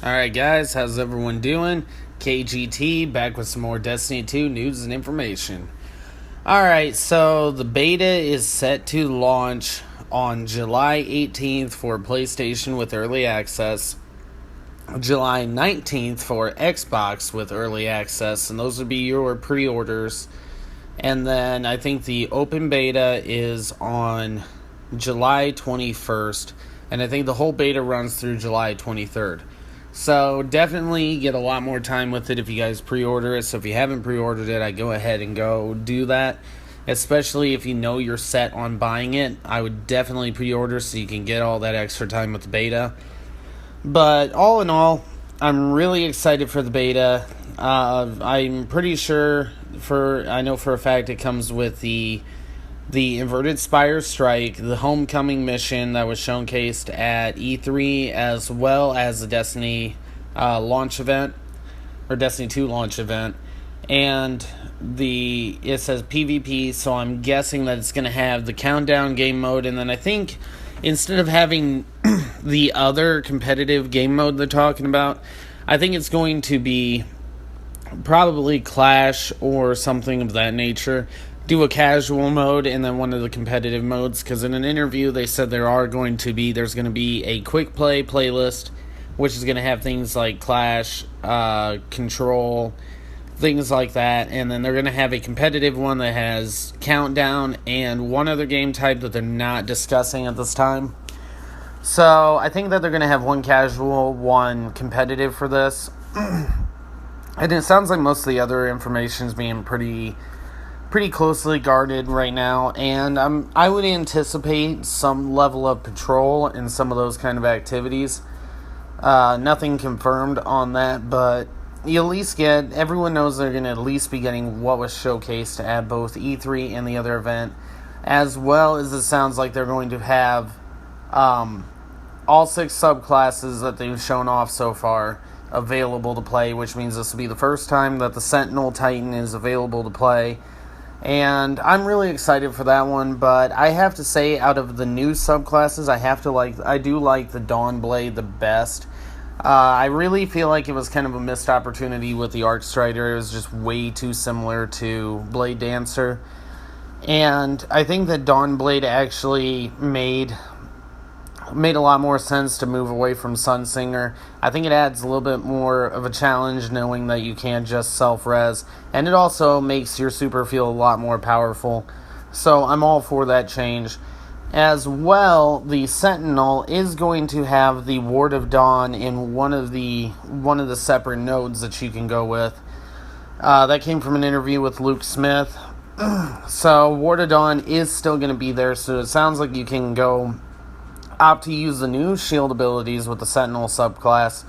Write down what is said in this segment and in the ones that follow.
Alright guys, how's everyone doing? KGT back with some more Destiny 2 news and information. Alright, so the beta is set to launch on July 18th for PlayStation with early access, July 19th for Xbox with early access, and those would be your pre-orders. And then I think the open beta is on July 21st, and I think the whole beta runs through July 23rd. So definitely get a lot more time with it if you guys pre-order it. So if you haven't pre-ordered it, I go ahead and go do that. Especially if you know you're set on buying it, I would definitely pre-order so you can get all that extra time with the beta. But all in all, I'm really excited for the beta. I'm pretty sure, I know for a fact it comes with the Inverted Spire Strike, the Homecoming mission that was showcased at E3, as well as the Destiny launch event, or Destiny 2 launch event. And it says PvP, so I'm guessing that it's going to have the countdown game mode, and then I think instead of having the other competitive game mode they're talking about, I think it's going to be probably Clash or something of that nature. Do a casual mode and then one of the competitive modes, because in an interview they said there's going to be a quick play playlist, which is going to have things like Clash, Control, things like that, and then they're going to have a competitive one that has countdown and one other game type that they're not discussing at this time. So I think that they're going to have one casual, one competitive for this. And it sounds like most of the other information is being pretty closely guarded right now, and I would anticipate some level of patrol in some of those kind of activities. Nothing confirmed on that, but you at least everyone knows they're going to at least be getting what was showcased at both E3 and the other event, as well as it sounds like they're going to have all 6 subclasses that they've shown off so far available to play, which means this will be the first time that the Sentinel Titan is available to play. And I'm really excited for that one, but I have to say, out of the new subclasses, I do like the Dawn Blade the best. I really feel like it was kind of a missed opportunity with the Arc Strider. It was just way too similar to Blade Dancer. And I think that Dawn Blade actually made a lot more sense to move away from Sunsinger. I think it adds a little bit more of a challenge knowing that you can't just self-res, and it also makes your super feel a lot more powerful. So I'm all for that change. As well, the Sentinel is going to have the Ward of Dawn in one of the separate nodes that you can go with. That came from an interview with Luke Smith. So Ward of Dawn is still going to be there, so it sounds like you can opt to use the new shield abilities with the Sentinel subclass,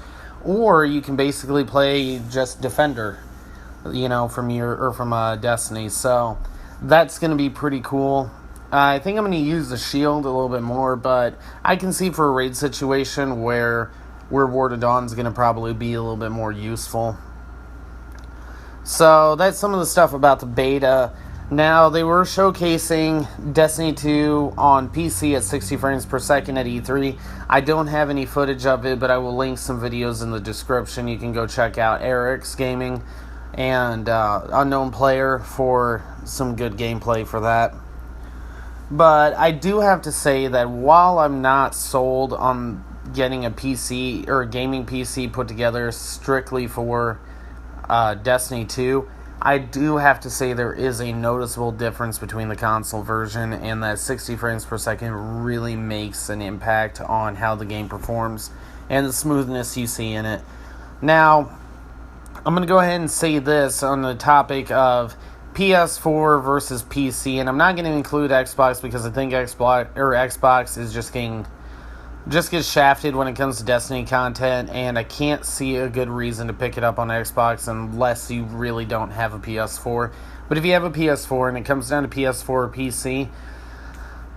or you can basically play just Defender, from Destiny. So that's going to be pretty cool. I think I'm going to use the shield a little bit more, but I can see for a raid situation where Ward of Dawn is going to probably be a little bit more useful. So that's some of the stuff about the beta. Now, they were showcasing Destiny 2 on PC at 60 frames per second at E3. I don't have any footage of it, but I will link some videos in the description. You can go check out Arekkz Gaming and Unknown Player for some good gameplay for that. But I do have to say that while I'm not sold on getting a PC or a gaming PC put together strictly for Destiny 2, I do have to say there is a noticeable difference between the console version, and that 60 frames per second really makes an impact on how the game performs and the smoothness you see in it. Now, I'm going to go ahead and say this on the topic of PS4 versus PC, and I'm not going to include Xbox because I think Xbox is just gets shafted when it comes to Destiny content, and I can't see a good reason to pick it up on Xbox unless you really don't have a PS4. But if you have a PS4 and it comes down to PS4 or PC,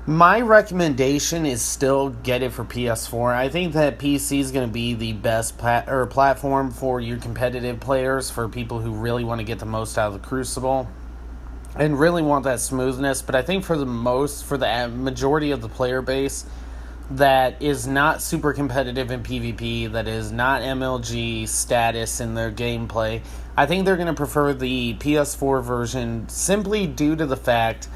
my recommendation is still get it for PS4. I think that PC is going to be the best platform for your competitive players, for people who really want to get the most out of the Crucible and really want that smoothness. But I think for the majority of the player base, that is not super competitive in PvP, that is not MLG status in their gameplay. I think they're going to prefer the PS4 version simply due to the fact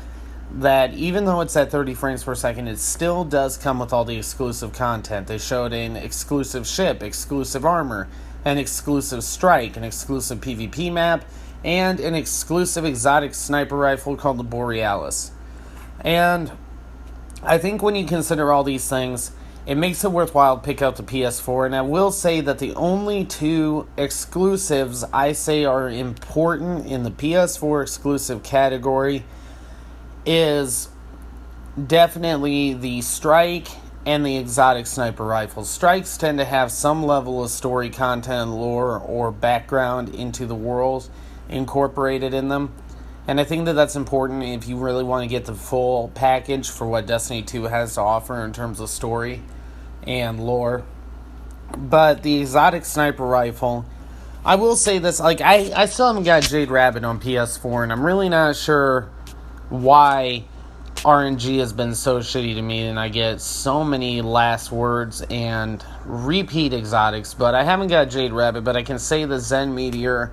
that even though it's at 30 frames per second, it still does come with all the exclusive content. They showed an exclusive ship, exclusive armor, an exclusive strike, an exclusive PvP map, and an exclusive exotic sniper rifle called the Borealis. And I think when you consider all these things, it makes it worthwhile to pick up the PS4. And I will say that the only two exclusives I say are important in the PS4 exclusive category is definitely the strike and the exotic sniper rifle. Strikes tend to have some level of story content, lore, or background into the world incorporated in them. And I think that that's important if you really want to get the full package for what Destiny 2 has to offer in terms of story and lore. But the exotic sniper rifle, I will say this, like, I still haven't got Jade Rabbit on PS4, and I'm really not sure why RNG has been so shitty to me, and I get so many last words and repeat exotics, but I haven't got Jade Rabbit. But I can say the Zen Meteor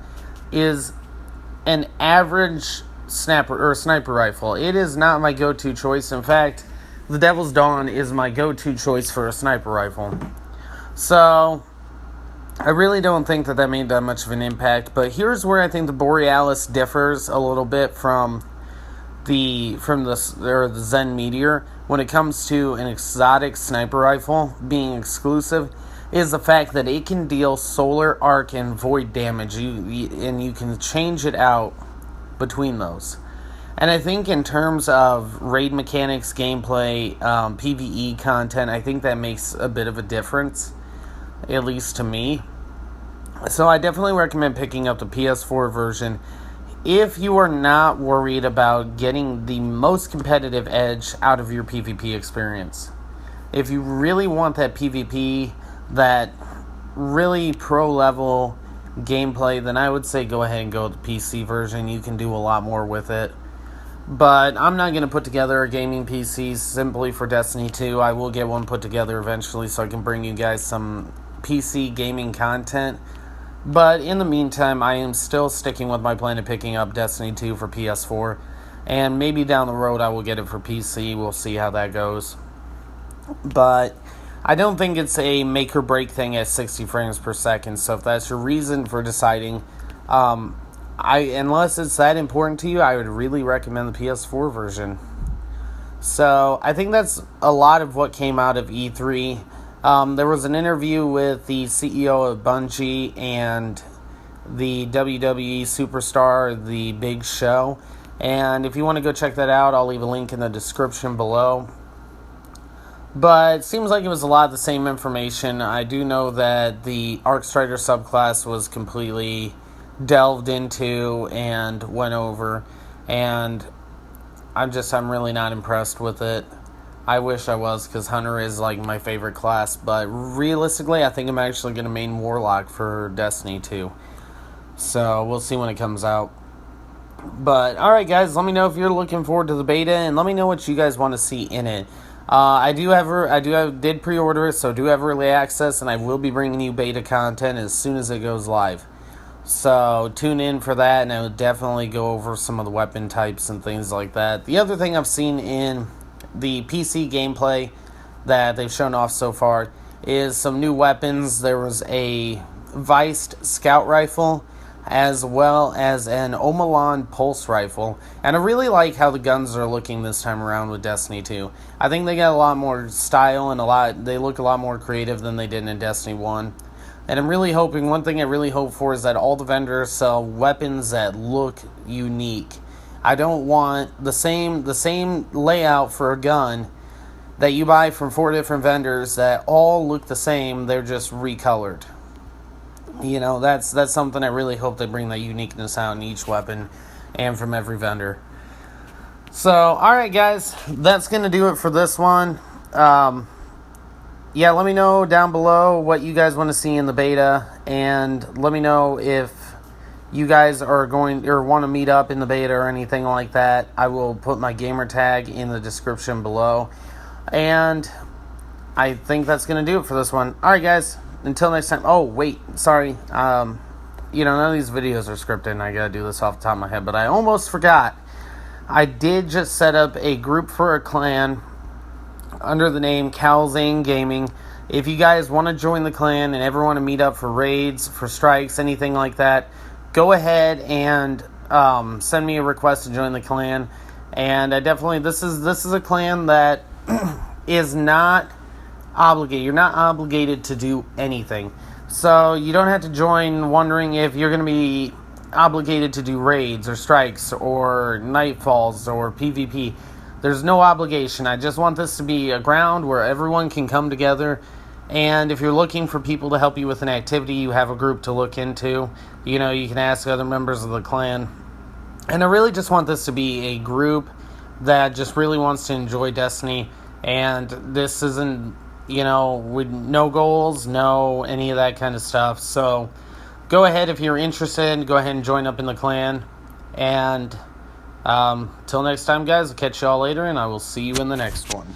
is an average sniper rifle. It is not my go-to choice. In fact, the Devil's Dawn is my go-to choice for a sniper rifle. So I really don't think that made that much of an impact. But here's where I think the Borealis differs a little bit from the Zen Meteor when it comes to an exotic sniper rifle being exclusive, is the fact that it can deal solar arc and void damage, and you can change it out between those. And I think in terms of raid mechanics, gameplay, PvE content, I think that makes a bit of a difference, at least to me. So I definitely recommend picking up the PS4 version if you are not worried about getting the most competitive edge out of your PvP experience. If you really want that PvP, that really pro-level gameplay, then I would say go ahead and go with the PC version. You can do a lot more with it. But I'm not going to put together a gaming PC simply for Destiny 2. I will get one put together eventually so I can bring you guys some PC gaming content. But in the meantime, I am still sticking with my plan of picking up Destiny 2 for PS4. And maybe down the road I will get it for PC. We'll see how that goes. But I don't think it's a make or break thing at 60 frames per second. So if that's your reason for deciding, unless it's that important to you, I would really recommend the PS4 version. So I think that's a lot of what came out of E3. There was an interview with the CEO of Bungie and the WWE superstar, The Big Show. And if you want to go check that out, I'll leave a link in the description below. But it seems like it was a lot of the same information. I do know that the Arekkz subclass was completely delved into and went over. And I'm really not impressed with it. I wish I was, because Hunter is like my favorite class, but realistically I think I'm actually going to main Warlock for Destiny 2. So we'll see when it comes out. But alright guys, let me know if you're looking forward to the beta, and let me know what you guys want to see in it. I did pre-order it, so I do have early access, and I will be bringing you beta content as soon as it goes live. So tune in for that, and I will definitely go over some of the weapon types and things like that. The other thing I've seen in the PC gameplay that they've shown off so far is some new weapons. There was a Viced scout rifle as well as an Omalon pulse rifle, and I really like how the guns are looking this time around with Destiny 2. I think they got a lot more style and they look a lot more creative than they did in Destiny 1. And I'm really hoping, one thing I really hope for is that all the vendors sell weapons that look unique. I don't want the same layout for a gun that you buy from 4 different vendors that all look the same, they're just recolored. You know, that's something I really hope they bring that uniqueness out in each weapon and from every vendor. So, alright guys, that's going to do it for this one. Yeah, let me know down below what you guys want to see in the beta, and let me know if you guys are going or want to meet up in the beta or anything like that. I will put my gamer tag in the description below. And I think that's going to do it for this one. Alright, guys. Until next time. Oh, wait. Sorry. None of these videos are scripted, and I got to do this off the top of my head, but I almost forgot. I did just set up a group for a clan under the name Kalzain Gaming. If you guys want to join the clan and ever want to meet up for raids, for strikes, anything like that, go ahead and send me a request to join the clan. And I definitely, this is a clan that is not obligated. You're not obligated to do anything. So you don't have to join wondering if you're going to be obligated to do raids or strikes or nightfalls or PvP. There's no obligation. I just want this to be a ground where everyone can come together. And if you're looking for people to help you with an activity, you have a group to look into. You can ask other members of the clan. And I really just want this to be a group that just really wants to enjoy Destiny. And this isn't, with no goals, no any of that kind of stuff. So go ahead if you're interested. Go ahead and join up in the clan. And till next time, guys, I'll catch y'all later, and I will see you in the next one.